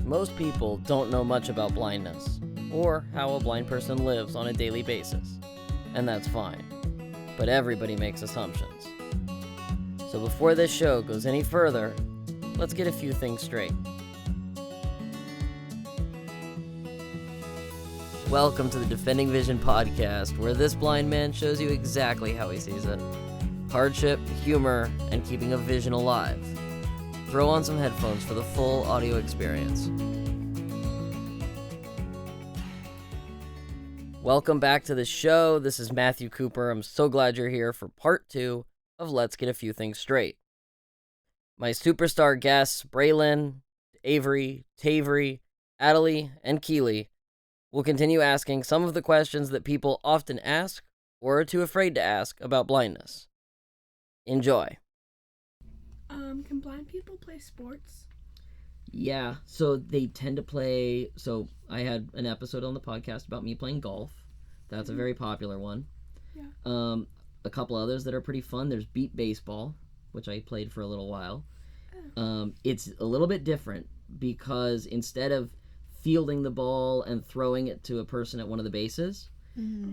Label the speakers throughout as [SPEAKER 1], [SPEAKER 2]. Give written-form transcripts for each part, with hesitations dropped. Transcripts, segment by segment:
[SPEAKER 1] Most people don't know much about blindness, or how a blind person lives on a daily basis, and that's fine. But everybody makes assumptions. So before this show goes any further, let's get a few things straight. Welcome to the Defending Vision podcast, where this blind man shows you exactly how he sees it. Hardship, humor, and keeping a vision alive. Throw on some headphones for the full audio experience. Welcome back to the show. This is Matthew Cooper. I'm so glad you're here for part 2 of Let's Get a Few Things Straight. My superstar guests, Braylon, Avery, Tavery, Adelie, and Keely, will continue asking some of the questions that people often ask or are too afraid to ask about blindness. Enjoy.
[SPEAKER 2] Can blind people play sports?
[SPEAKER 1] Yeah, so they tend to play. So I had an episode on the podcast about me playing golf. That's a very popular one.
[SPEAKER 2] Yeah.
[SPEAKER 1] A couple others that are pretty fun. There's beat baseball, which I played for a little while. It's a little bit different because instead of fielding the ball and throwing it to a person at one of the bases,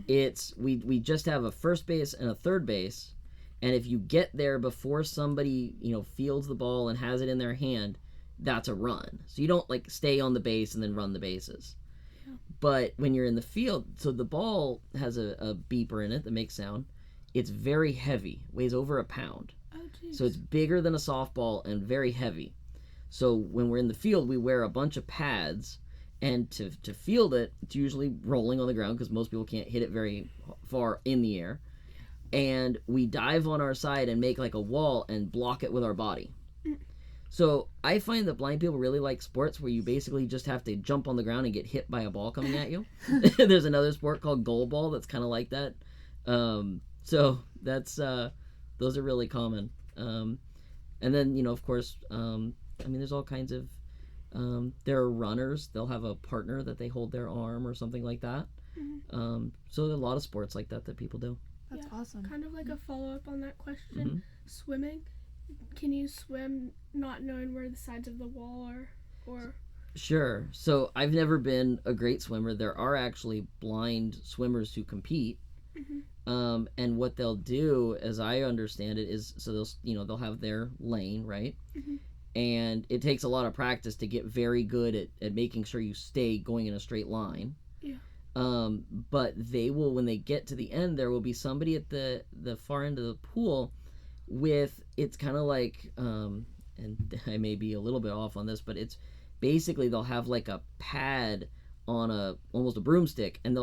[SPEAKER 1] it's we just have a first base and a third base. And if you get there before somebody, fields the ball and has it in their hand, that's a run. So you don't stay on the base and then run the bases.
[SPEAKER 2] Yeah.
[SPEAKER 1] But when you're in the field, so the ball has a beeper in it that makes sound. It's very heavy, weighs over a pound.
[SPEAKER 2] Oh, geez.
[SPEAKER 1] So it's bigger than a softball and very heavy. So when we're in the field, we wear a bunch of pads. And to field it, it's usually rolling on the ground because most people can't hit it very far in the air. And we dive on our side and make a wall and block it with our body. So I find that blind people really like sports where you basically just have to jump on the ground and get hit by a ball coming at you. There's another sport called goalball that's kind of like that. So that's those are really common. And then of course, there's all kinds of there are runners. They'll have a partner that they hold their arm or something like that. So there are a lot of sports like that people do.
[SPEAKER 3] That's awesome.
[SPEAKER 2] Kind of like a follow-up on that question. Swimming. Can you swim not knowing where the sides of the wall are? Or
[SPEAKER 1] Sure. So I've never been a great swimmer. There are actually blind swimmers who compete. And what they'll do, as I understand it, is so they'll have their lane, right? And it takes a lot of practice to get very good at making sure you stay going in a straight line.
[SPEAKER 2] Yeah.
[SPEAKER 1] But they will, when they get to the end, there will be somebody at the far end of the pool with, it's kind of like, and I may be a little bit off on this, but it's basically they'll have a pad on almost a broomstick, and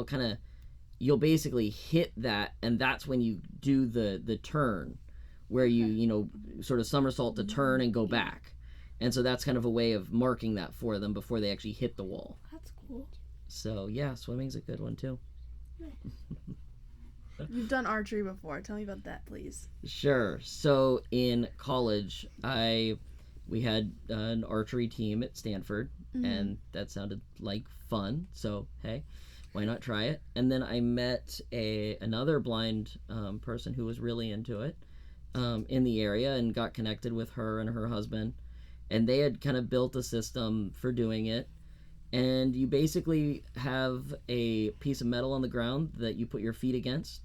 [SPEAKER 1] you'll basically hit that, and that's when you do the turn, where you sort of somersault to turn and go back. And so that's kind of a way of marking that for them before they actually hit the wall.
[SPEAKER 2] that's cool.
[SPEAKER 1] So yeah, swimming's a good one too.
[SPEAKER 3] You've done archery before. Tell me about that, please.
[SPEAKER 1] Sure. So in college, we had an archery team at Stanford, and that sounded like fun. So hey, why not try it? And then I met another blind person who was really into it in the area, and got connected with her and her husband, and they had kind of built a system for doing it. And you basically have a piece of metal on the ground that you put your feet against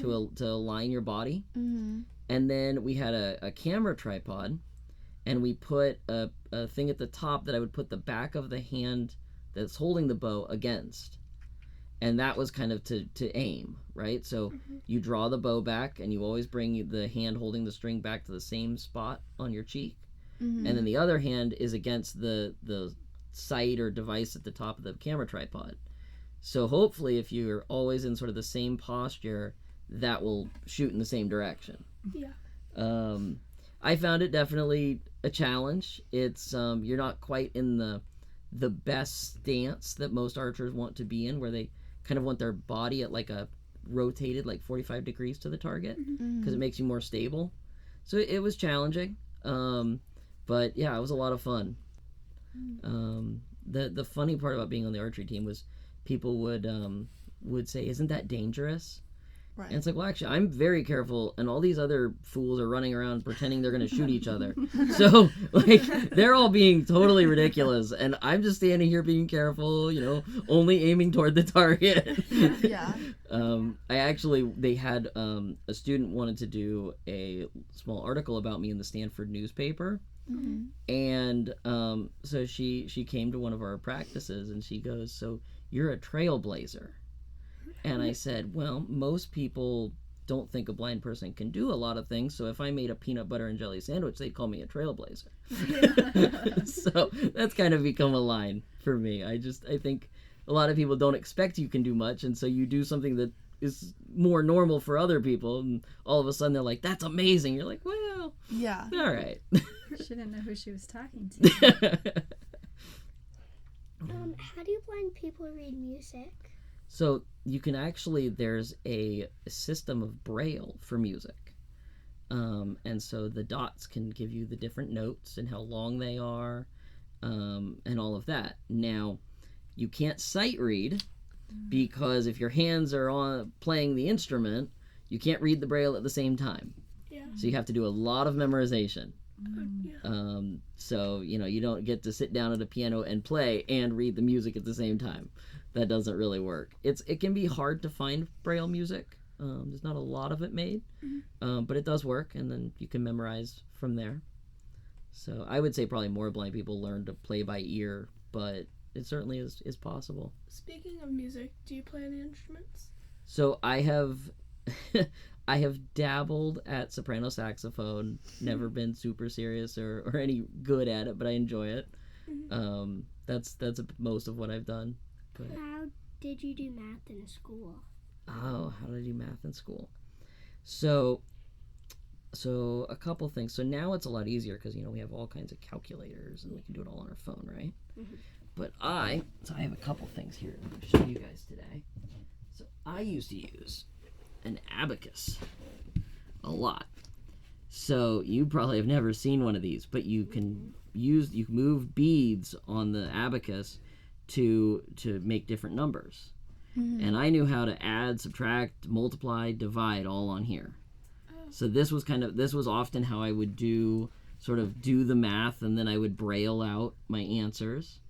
[SPEAKER 1] to align your body. And then we had a camera tripod, and we put a thing at the top that I would put the back of the hand that's holding the bow against. And that was kind of to aim, right? So you draw the bow back, and you always bring the hand holding the string back to the same spot on your cheek. And then the other hand is against the sight or device at the top of the camera tripod. So hopefully if you're always in sort of the same posture, that will shoot in the same direction.
[SPEAKER 2] Yeah.
[SPEAKER 1] I found it definitely a challenge. It's you're not quite in the best stance that most archers want to be in, where they kind of want their body at a rotated 45 degrees to the target, because it makes you more stable. So it was challenging. But yeah, it was a lot of fun. The funny part about being on the archery team was people would say, "Isn't that dangerous?"
[SPEAKER 3] Right.
[SPEAKER 1] And it's like, well, actually, I'm very careful, and all these other fools are running around pretending they're going to shoot each other. So, like, they're all being totally ridiculous, and I'm just standing here being careful, only aiming toward the target.
[SPEAKER 3] Yeah.
[SPEAKER 1] They had a student wanted to do a small article about me in the Stanford newspaper.
[SPEAKER 3] Mm-hmm.
[SPEAKER 1] And so she came to one of our practices, and she goes, "So you're a trailblazer?" And I said, "Well, most people don't think a blind person can do a lot of things, so if I made a peanut butter and jelly sandwich, they'd call me a trailblazer." So that's kind of become a line for me. I think a lot of people don't expect you can do much, and so you do something that is more normal for other people, and all of a sudden they're like, "That's amazing." You're like, "Well,
[SPEAKER 3] Yeah.
[SPEAKER 1] all right."
[SPEAKER 4] She didn't know who she was talking to.
[SPEAKER 5] How do blind people read music?
[SPEAKER 1] So you can actually, there's a system of Braille for music. And so the dots can give you the different notes and how long they are, and all of that. Now, you can't sight read, because if your hands are on playing the instrument, you can't read the Braille at the same time.
[SPEAKER 2] Yeah.
[SPEAKER 1] So you have to do a lot of memorization.
[SPEAKER 2] Yeah.
[SPEAKER 1] So, you don't get to sit down at a piano and play and read the music at the same time. That doesn't really work. It can be hard to find Braille music. There's not a lot of it made, but it does work, and then you can memorize from there. So I would say probably more blind people learn to play by ear, but it certainly is possible.
[SPEAKER 2] Speaking of music, do you play any instruments?
[SPEAKER 1] So I have I have dabbled at soprano saxophone, never been super serious or any good at it, but I enjoy it. That's most of what I've done. But,
[SPEAKER 5] How did you do math in school?
[SPEAKER 1] how did I do math in school? So a couple things. So now it's a lot easier because we have all kinds of calculators and we can do it all on our phone, right? But I have a couple things here to show you guys today. So I used to use an abacus a lot. So you probably have never seen one of these, but you can move beads on the abacus to make different numbers. And I knew how to add, subtract, multiply, divide all on here. So this was often how I would do the math, and then I would braille out my answers.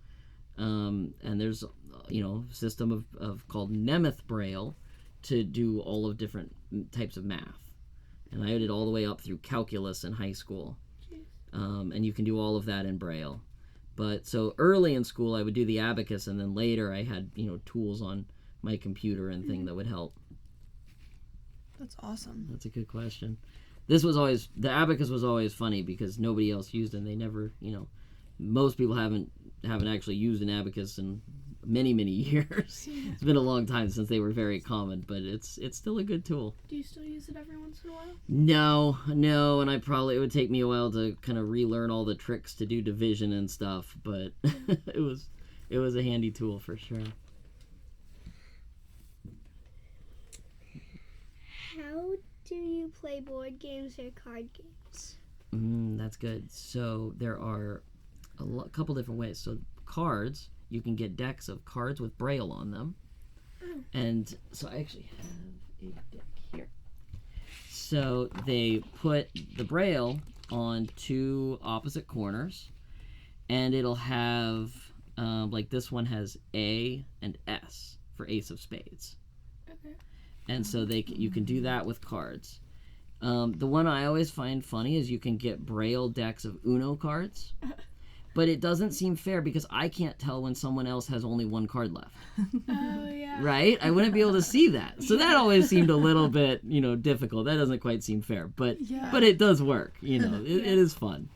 [SPEAKER 1] And there's a system of called Nemeth Braille to do all of different types of math. And I did all the way up through calculus in high school. And you can do all of that in Braille. But so early in school I would do the abacus, and then later I had tools on my computer and thing that would help.
[SPEAKER 3] That's awesome.
[SPEAKER 1] That's a good question. The abacus was always funny because nobody else used it, and they never, most people haven't actually used an abacus in many, many years. It's been a long time since they were very common, but it's still a good tool.
[SPEAKER 2] Do you still use it every once in a while?
[SPEAKER 1] No, and it would take me a while to kind of relearn all the tricks to do division and stuff, but it was a handy tool for sure.
[SPEAKER 5] How do you play board games or card games?
[SPEAKER 1] That's good. So there are a couple different ways. So cards, you can get decks of cards with Braille on them. And so I actually have a deck here. So they put the Braille on two opposite corners, and it'll have, like this one has A and S for Ace of Spades.
[SPEAKER 2] Okay.
[SPEAKER 1] And so you can do that with cards. The one I always find funny is you can get Braille decks of Uno cards, but it doesn't seem fair because I can't tell when someone else has only one card left.
[SPEAKER 2] Oh, yeah.
[SPEAKER 1] Right? I wouldn't be able to see that. So that always seemed a little bit, difficult. That doesn't quite seem fair, but it does work. It is fun.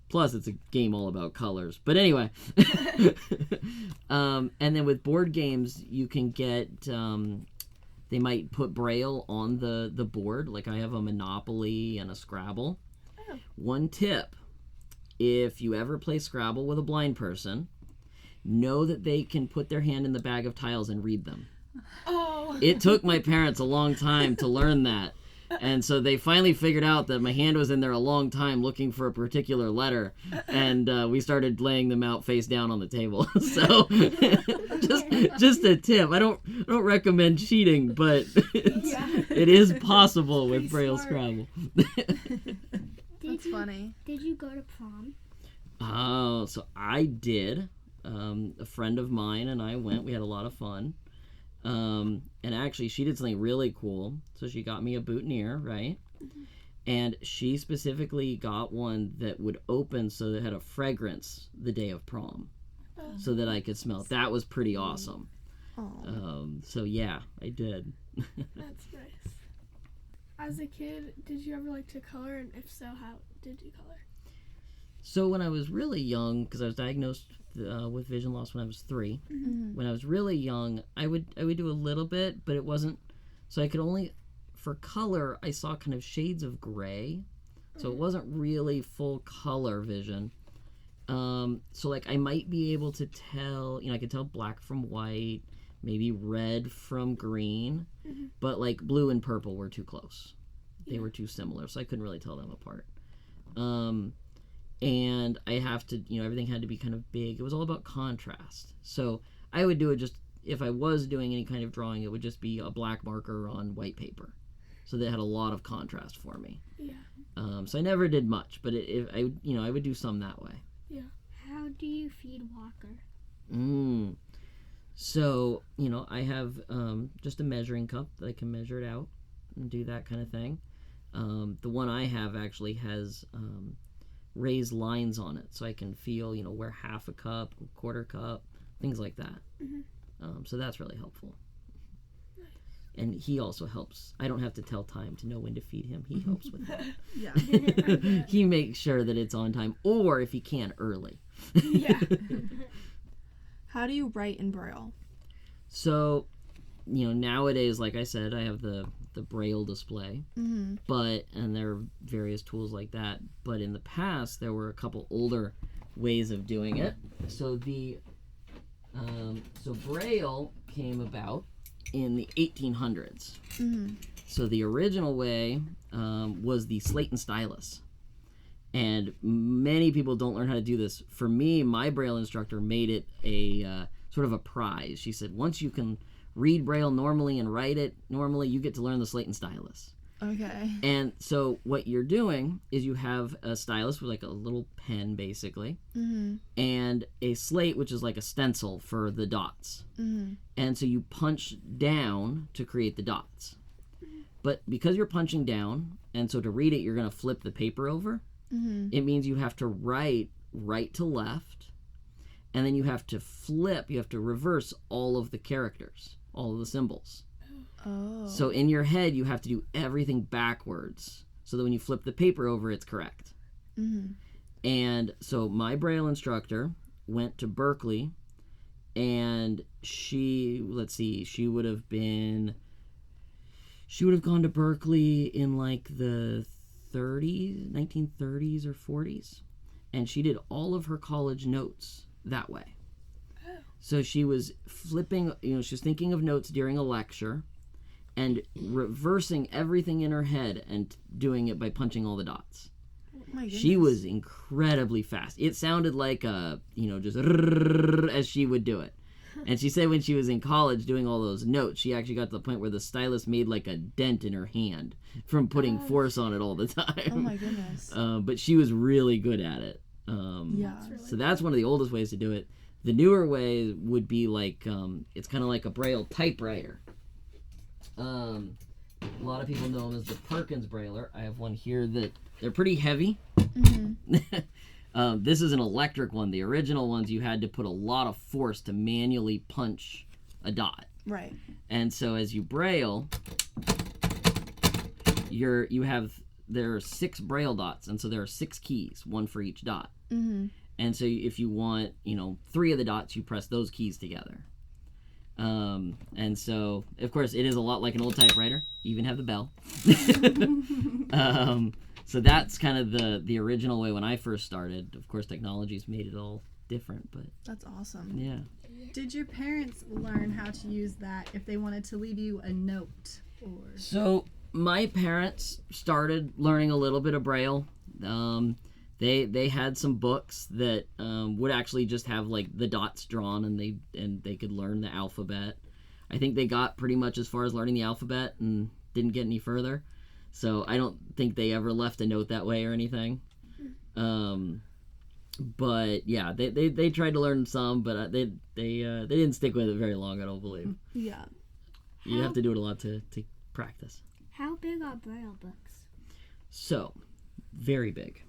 [SPEAKER 1] Plus, it's a game all about colors. But anyway, and then with board games, you can get. They might put Braille on the board. Like I have a Monopoly and a Scrabble.
[SPEAKER 2] Oh.
[SPEAKER 1] One tip: if you ever play Scrabble with a blind person, know that they can put their hand in the bag of tiles and read them.
[SPEAKER 2] Oh.
[SPEAKER 1] It took my parents a long time to learn that. And so they finally figured out that my hand was in there a long time looking for a particular letter, and we started laying them out face down on the table. So just a tip. I don't recommend cheating, but it is possible with Braille Scrabble.
[SPEAKER 3] That's funny.
[SPEAKER 5] Did you go to prom?
[SPEAKER 1] Oh, so I did. A friend of mine and I went. We had a lot of fun. And actually, she did something really cool. So she got me a boutonniere, right? Mm-hmm. And she specifically got one that would open so that it had a fragrance the day of prom, so that I could smell it. That was pretty awesome. So yeah, I did.
[SPEAKER 2] That's nice. As a kid, did you ever like to color? And if so, how did you color?
[SPEAKER 1] So when I was really young, because I was diagnosed with vision loss when I was 3, when I was really young, I would do a little bit, but it wasn't. So I could only, for color, I saw kind of shades of gray, so it wasn't really full color vision. So like I might be able to tell, I could tell black from white, maybe red from green, but like blue and purple were too close. They were too similar, so I couldn't really tell them apart. And I have to, everything had to be kind of big. It was all about contrast. So I would do it just, if I was doing any kind of drawing, it would just be a black marker on white paper. So that had a lot of contrast for me.
[SPEAKER 2] Yeah.
[SPEAKER 1] So I never did much, but I would do some that way.
[SPEAKER 2] Yeah.
[SPEAKER 5] How do you feed Walker?
[SPEAKER 1] So, I have just a measuring cup that I can measure it out and do that kind of thing. The one I have actually has raised lines on it, so I can feel, where half a cup, a quarter cup, things like that. So that's really helpful. And he also helps. I don't have to tell time to know when to feed him. He helps with that.
[SPEAKER 3] Yeah.
[SPEAKER 1] He makes sure that it's on time, or if he can, early.
[SPEAKER 2] Yeah.
[SPEAKER 3] How do you write in Braille?
[SPEAKER 1] So, nowadays, like I said, I have the Braille display, and there are various tools like that. But in the past, there were a couple older ways of doing it. So so Braille came about in the 1800s. So the original way was the slate and stylus. And many people don't learn how to do this. For me, my Braille instructor made it a sort of a prize. She said, once you can read Braille normally and write it normally, you get to learn the slate and stylus.
[SPEAKER 3] Okay.
[SPEAKER 1] And so what you're doing is you have a stylus with like a little pen, basically, and a slate, which is like a stencil for the dots. And so you punch down to create the dots. But because you're punching down, and so to read it, you're going to flip the paper over, it means you have to write right to left, and then you have to flip, you have to reverse all of the characters, all of the symbols.
[SPEAKER 3] Oh.
[SPEAKER 1] So in your head, you have to do everything backwards so that when you flip the paper over, it's correct. And so my Braille instructor went to Berkeley, and she would have gone to Berkeley in like the 1930s or 40s, and she did all of her college notes that way. So she was flipping, she was thinking of notes during a lecture and reversing everything in her head and doing it by punching all the dots.
[SPEAKER 3] My goodness.
[SPEAKER 1] She was incredibly fast. It sounded like just as she would do it. And she said when she was in college doing all those notes, she actually got to the point where the stylus made like a dent in her hand from putting force on it all the time.
[SPEAKER 3] Oh my goodness.
[SPEAKER 1] But she was really good at it.
[SPEAKER 3] Yeah.
[SPEAKER 1] So that's one of the oldest ways to do it. The newer way would be like, it's kind of like a Braille typewriter. A lot of people know them as the Perkins Brailler. I have one here that they're pretty heavy. This is an electric one. The original ones, you had to put a lot of force to manually punch a dot.
[SPEAKER 3] Right.
[SPEAKER 1] And so as you Braille, there are 6 Braille dots, and so there are 6 keys, one for each dot. And so if you want, 3 of the dots, you press those keys together. And so, of course, it is a lot like an old typewriter. You even have the bell. So that's kind of the original way when I first started. Of course, technology's made it all different, but
[SPEAKER 3] That's awesome.
[SPEAKER 1] yeah.
[SPEAKER 4] Did your parents learn how to use that if they wanted to leave you a note? Or
[SPEAKER 1] So my parents started learning a little bit of Braille. They had some books that would actually just have like the dots drawn, and they could learn the alphabet. I think they got pretty much as far as learning the alphabet and didn't get any further. So I don't think they ever left a note that way or anything. But yeah, they tried to learn some, but they didn't stick with it very long, I don't believe.
[SPEAKER 3] Yeah.
[SPEAKER 1] You have to do it a lot to practice.
[SPEAKER 5] How big are Braille books?
[SPEAKER 1] So, very big.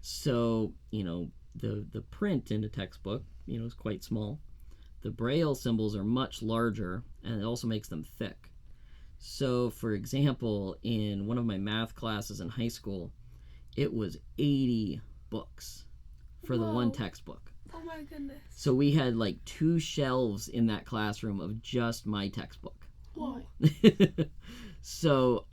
[SPEAKER 1] So, the print in a textbook, is quite small. The Braille symbols are much larger, and it also makes them thick. So, for example, in one of my math classes in high school, it was 80 books for the one
[SPEAKER 2] Whoa.
[SPEAKER 1] textbook.
[SPEAKER 2] Oh my goodness.
[SPEAKER 1] So we had like 2 shelves in that classroom of just my textbook.
[SPEAKER 2] Whoa.
[SPEAKER 1] So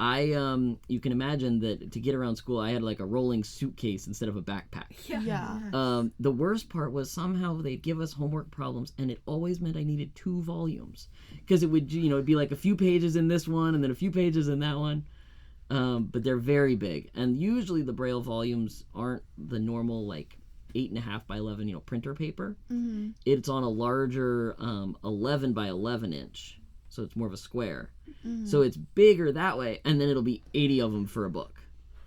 [SPEAKER 1] you can imagine that to get around school, I had like a rolling suitcase instead of a backpack.
[SPEAKER 3] Yeah.
[SPEAKER 1] The worst part was somehow they'd give us homework problems, and it always meant I needed 2 volumes, because it would, it'd be like a few pages in this one and then a few pages in that one. But they're very big, and usually the Braille volumes aren't the normal like 8.5 by 11, printer paper.
[SPEAKER 3] Mm-hmm.
[SPEAKER 1] It's on a larger 11 by 11 inch, so it's more of a square.
[SPEAKER 3] Mm-hmm.
[SPEAKER 1] So it's bigger that way, and then it'll be 80 of them for a book.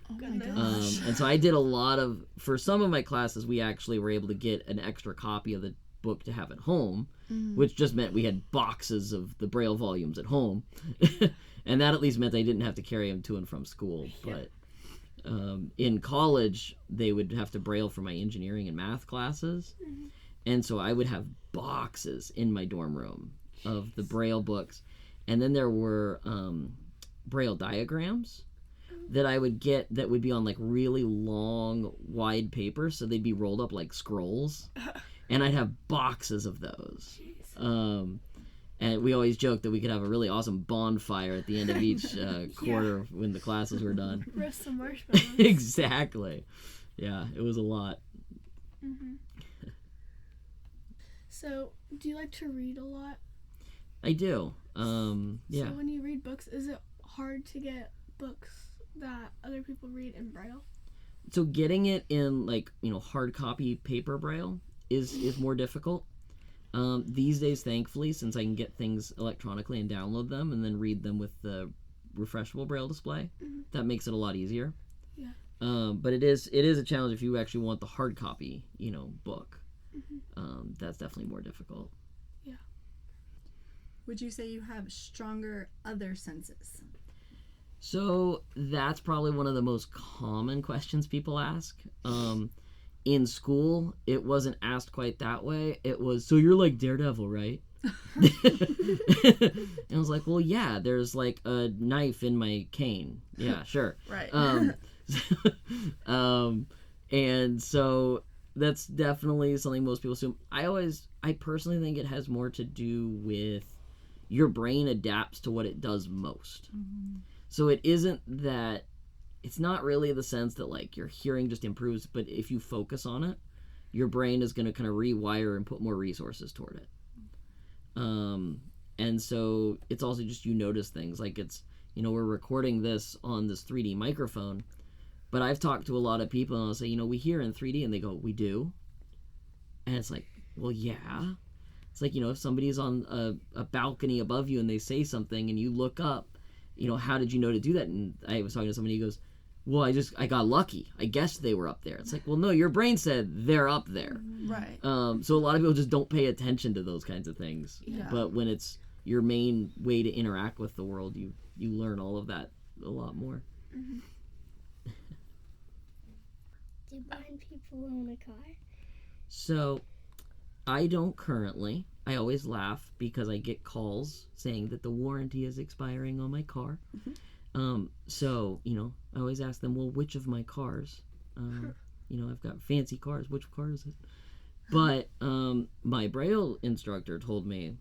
[SPEAKER 3] Oh my
[SPEAKER 2] Goodness.
[SPEAKER 3] gosh.
[SPEAKER 1] And so I did a lot of, for some of my classes, we actually were able to get an extra copy of the book to have at home, which just meant we had boxes of the Braille volumes at home. And that at least meant I didn't have to carry them to and from school. But in college, they would have to Braille for my engineering and math classes. And so I would have boxes in my dorm room of the Braille books. And then there were Braille diagrams that I would get that would be on like really long, wide paper. So they'd be rolled up like scrolls. And I'd have boxes of those. And we always joked that we could have a really awesome bonfire at the end of each quarter when the classes were done.
[SPEAKER 2] Roast some marshmallows.
[SPEAKER 1] Exactly. Yeah, it was a lot.
[SPEAKER 2] So, do you like to read a lot?
[SPEAKER 1] I do. Yeah.
[SPEAKER 2] So when you read books, is it hard to get books that other people read in Braille?
[SPEAKER 1] So getting it in like, hard copy paper Braille is more difficult. These days, thankfully, since I can get things electronically and download them and then read them with the refreshable Braille display, that makes it a lot easier.
[SPEAKER 2] Yeah.
[SPEAKER 1] But it is a challenge if you actually want the hard copy, book. That's definitely more difficult.
[SPEAKER 4] Would you say you have stronger other senses?
[SPEAKER 1] So that's probably one of the most common questions people ask. In school, it wasn't asked quite that way. It was, so you're like Daredevil, right? And I was like, well, yeah, there's like a knife in my cane. Yeah, sure.
[SPEAKER 3] Right.
[SPEAKER 1] And so that's definitely something most people assume. I personally think it has more to do with your brain adapts to what it does most. So it isn't that, it's not really the sense that like your hearing just improves, but if you focus on it, your brain is going to kind of rewire and put more resources toward it. And so it's also just, you notice things like it's, we're recording this on this 3D microphone, but I've talked to a lot of people and I'll say, we hear in 3D, and they go, we do. And it's like, well, yeah. It's like, if somebody's on a balcony above you and they say something and you look up, how did you know to do that? And I was talking to somebody who goes, well, I got lucky. I guessed they were up there. It's like, well, no, your brain said they're up there.
[SPEAKER 3] Right.
[SPEAKER 1] So a lot of people just don't pay attention to those kinds of things.
[SPEAKER 3] Yeah.
[SPEAKER 1] But when it's your main way to interact with the world, you learn all of that a lot more.
[SPEAKER 5] Do blind people own a car?
[SPEAKER 1] So I don't currently. I always laugh because I get calls saying that the warranty is expiring on my car. So, I always ask them, well, which of my cars? I've got fancy cars. Which car is it? But my Braille instructor told me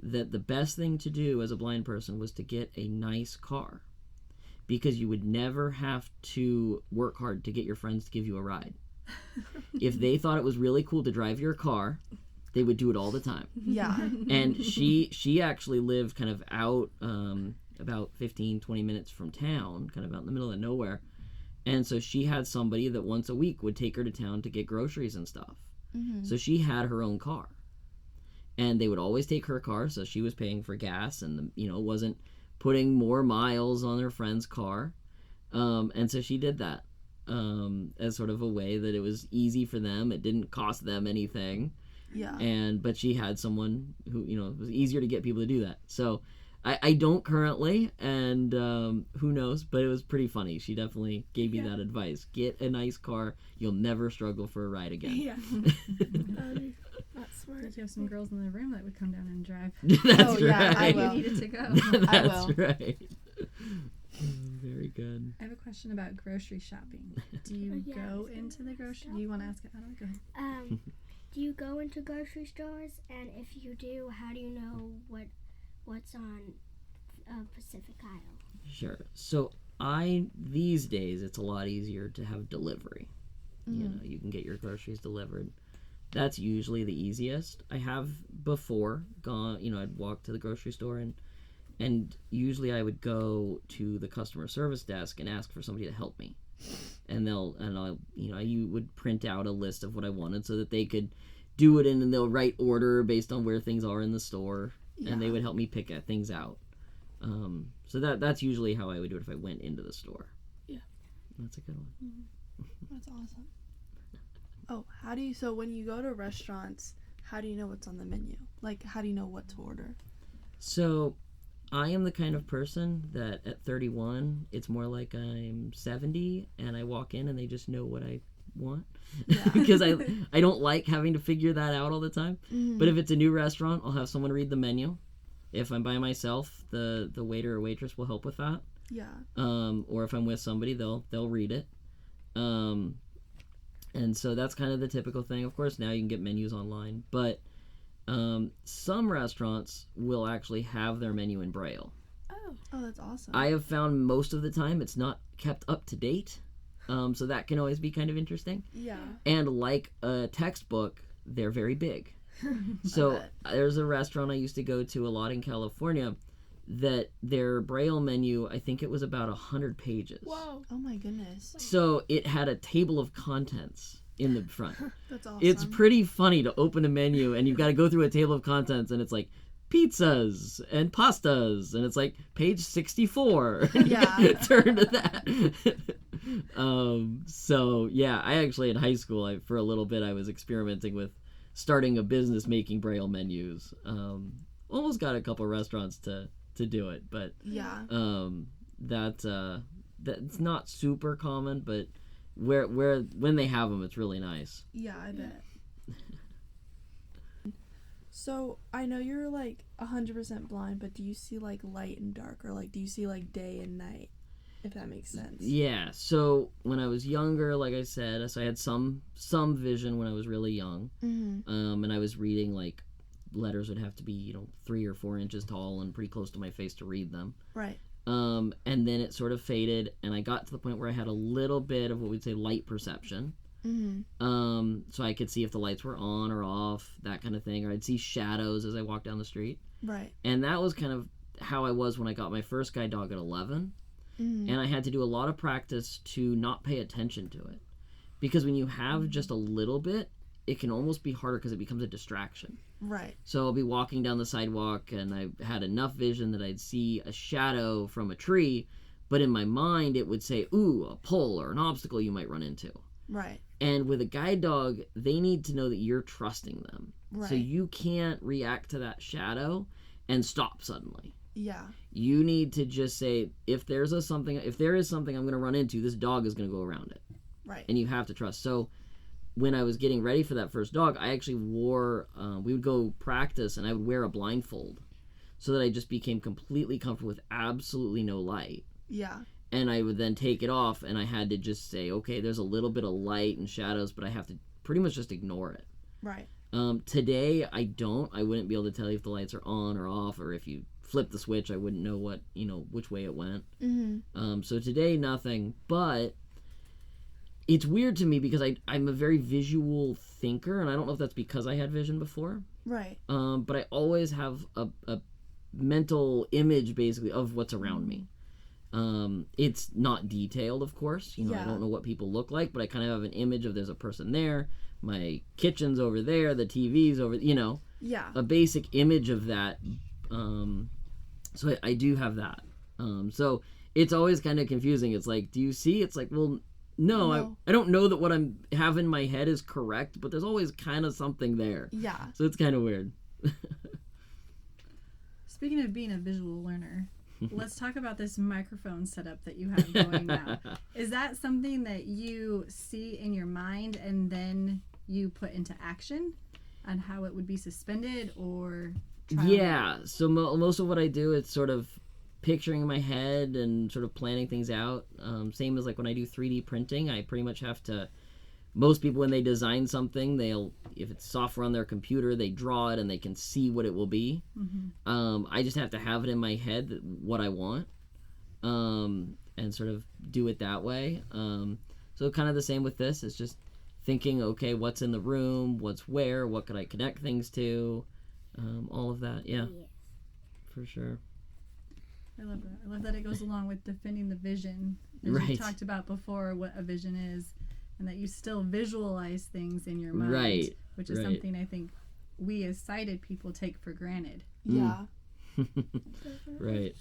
[SPEAKER 1] that the best thing to do as a blind person was to get a nice car, because you would never have to work hard to get your friends to give you a ride. If they thought it was really cool to drive your car, they would do it all the time.
[SPEAKER 3] Yeah.
[SPEAKER 1] And she actually lived kind of out about 15-20 minutes from town, kind of out in the middle of nowhere. And so she had somebody that once a week would take her to town to get groceries and stuff. So she had her own car. And they would always take her car, so she was paying for gas and, wasn't putting more miles on her friend's car. And so she did that as sort of a way that it was easy for them. It didn't cost them anything.
[SPEAKER 3] Yeah.
[SPEAKER 1] But she had someone who, it was easier to get people to do that. So I don't currently, and who knows, but it was pretty funny. She definitely gave me that advice. Get a nice car. You'll never struggle for a ride again.
[SPEAKER 2] Yeah. That's smart.
[SPEAKER 4] Did you have some girls in the room that would come down and drive?
[SPEAKER 1] That's
[SPEAKER 3] Oh, yeah, I
[SPEAKER 1] right.
[SPEAKER 3] will.
[SPEAKER 4] You needed to go.
[SPEAKER 3] I
[SPEAKER 1] That's
[SPEAKER 3] will.
[SPEAKER 1] right. Very good.
[SPEAKER 4] I have a question about grocery shopping. Do you
[SPEAKER 2] Yeah,
[SPEAKER 4] go
[SPEAKER 2] it's
[SPEAKER 4] into the grocery? Do you want to ask it? I don't know. Go ahead.
[SPEAKER 5] Do you go into grocery stores? And if you do, how do you know what's on Pacific Aisle?
[SPEAKER 1] Sure. So these days, it's a lot easier to have delivery. You can get your groceries delivered. That's usually the easiest. I have before gone, I'd walk to the grocery store and usually I would go to the customer service desk and ask for somebody to help me. And I would print out a list of what I wanted so that they could do it in the right order based on where things are in the store. And they would help me pick things out. So that's usually how I would do it if I went into the store.
[SPEAKER 2] Yeah.
[SPEAKER 1] That's a good one.
[SPEAKER 3] That's awesome. Oh, so when you go to restaurants, how do you know what's on the menu? Like, how do you know what to order?
[SPEAKER 1] So I am the kind of person that at 31, it's more like I'm 70 and I walk in and they just know what I want. Because I don't like having to figure that out all the time. But if it's a new restaurant, I'll have someone read the menu. If I'm by myself, the waiter or waitress will help with that.
[SPEAKER 3] Yeah.
[SPEAKER 1] Or if I'm with somebody, they'll read it. And so that's kind of the typical thing. Of course, now you can get menus online, but some restaurants will actually have their menu in Braille.
[SPEAKER 3] Oh, that's awesome.
[SPEAKER 1] I have found most of the time it's not kept up to date, so that can always be kind of interesting.
[SPEAKER 3] Yeah.
[SPEAKER 1] And like a textbook, they're very big. So there's a restaurant I used to go to a lot in California that their Braille menu, I think it was about 100 pages.
[SPEAKER 2] Whoa.
[SPEAKER 3] Oh my goodness.
[SPEAKER 1] So it had a table of contents in the front.
[SPEAKER 3] That's awesome.
[SPEAKER 1] It's pretty funny to open a menu and you've got to go through a table of contents and it's like pizzas and pastas and it's like page 64.
[SPEAKER 3] Yeah.
[SPEAKER 1] Turn to that. So yeah, I actually in high school, for a little bit, I was experimenting with starting a business making Braille menus. Almost got a couple restaurants to do it, but
[SPEAKER 3] yeah.
[SPEAKER 1] that's not super common, but when they have them, it's really nice.
[SPEAKER 3] Yeah, I bet. So I know you're like 100% blind, but do you see like light and dark, or like do you see like day and night, if that makes sense?
[SPEAKER 1] Yeah. So when I was younger, like I said, so I had some vision when I was really young, and I was reading like letters would have to be 3 or 4 inches tall and pretty close to my face to read them.
[SPEAKER 3] Right.
[SPEAKER 1] And then it sort of faded, and I got to the point where I had a little bit of what we'd say light perception. So I could see if the lights were on or off, that kind of thing, or I'd see shadows as I walked down the street.
[SPEAKER 3] Right.
[SPEAKER 1] And that was kind of how I was when I got my first guide dog at 11. And I had to do a lot of practice to not pay attention to it, because when you have just a little bit, it can almost be harder because it becomes a distraction.
[SPEAKER 3] Right.
[SPEAKER 1] So I'll be walking down the sidewalk and I had enough vision that I'd see a shadow from a tree, but in my mind it would say, ooh, a pole or an obstacle you might run into.
[SPEAKER 3] Right.
[SPEAKER 1] And with a guide dog, they need to know that you're trusting them.
[SPEAKER 3] Right.
[SPEAKER 1] So you can't react to that shadow and stop suddenly.
[SPEAKER 3] Yeah.
[SPEAKER 1] You need to just say, if there is something I'm going to run into, this dog is going to go around it.
[SPEAKER 3] Right.
[SPEAKER 1] And you have to trust. So when I was getting ready for that first dog, I actually wore, we would go practice and I would wear a blindfold so that I just became completely comfortable with absolutely no light.
[SPEAKER 3] Yeah.
[SPEAKER 1] And I would then take it off and I had to just say, okay, there's a little bit of light and shadows, but I have to pretty much just ignore it.
[SPEAKER 3] Right.
[SPEAKER 1] Today, I wouldn't be able to tell you if the lights are on or off, or if you flip the switch, I wouldn't know which way it went. So today, nothing, but it's weird to me because I'm a very visual thinker, and I don't know if that's because I had vision before.
[SPEAKER 3] Right.
[SPEAKER 1] But I always have a mental image basically of what's around me. It's not detailed, of course. I don't know what people look like, but I kind of have an image of there's a person there, my kitchen's over there, the TV's over, a basic image of that. So I do have that. So it's always kind of confusing. It's like, do you see? It's like, well, no. I don't know that what I have in my head is correct, but there's always kind of something there.
[SPEAKER 3] Yeah.
[SPEAKER 1] So it's kind of weird.
[SPEAKER 4] Speaking of being a visual learner, let's talk about this microphone setup that you have going now. Is that something that you see in your mind and then you put into action on how it would be suspended or
[SPEAKER 1] Yeah, so most of what I do, it's sort of picturing in my head and sort of planning things out. Same as like when I do 3D printing, I pretty much have to, most people when they design something, if it's software on their computer, they draw it and they can see what it will be. I just have to have it in my head what I want, and sort of do it that way. So kind of the same with this. It's just thinking, okay, what's in the room, what's where, what could I connect things to, all of that. Yeah, for sure.
[SPEAKER 4] I love that. I love that it goes along with defending the vision, as
[SPEAKER 1] Right.
[SPEAKER 4] you talked about before, what a vision is, and that you still visualize things in your mind,
[SPEAKER 1] Right.
[SPEAKER 4] which is
[SPEAKER 1] Right.
[SPEAKER 4] something I think we as sighted people take for granted.
[SPEAKER 3] Yeah.
[SPEAKER 1] Right.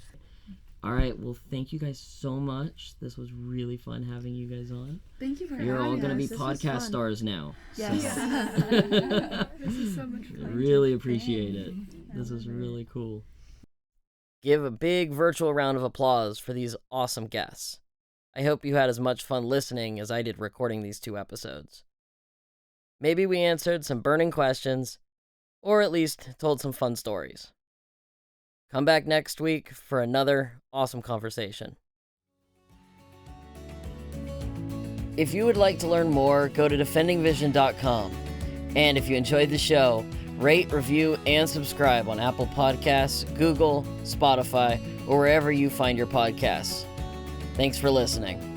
[SPEAKER 1] All right. Well, thank you guys so much. This was really fun having you guys on.
[SPEAKER 3] Thank you for
[SPEAKER 1] You're all
[SPEAKER 3] having
[SPEAKER 1] going to
[SPEAKER 3] us.
[SPEAKER 1] be
[SPEAKER 3] This was
[SPEAKER 1] podcast
[SPEAKER 3] fun.
[SPEAKER 1] stars now.
[SPEAKER 3] Yes.
[SPEAKER 2] This is so much fun.
[SPEAKER 1] Really appreciate it.
[SPEAKER 4] I
[SPEAKER 1] This is
[SPEAKER 4] love it.
[SPEAKER 1] really cool. Give a big virtual round of applause for these awesome guests. I hope you had as much fun listening as I did recording these 2 episodes. Maybe we answered some burning questions, or at least told some fun stories. Come back next week for another awesome conversation. If you would like to learn more, go to defendingvision.com. And if you enjoyed the show, rate, review, and subscribe on Apple Podcasts, Google, Spotify, or wherever you find your podcasts. Thanks for listening.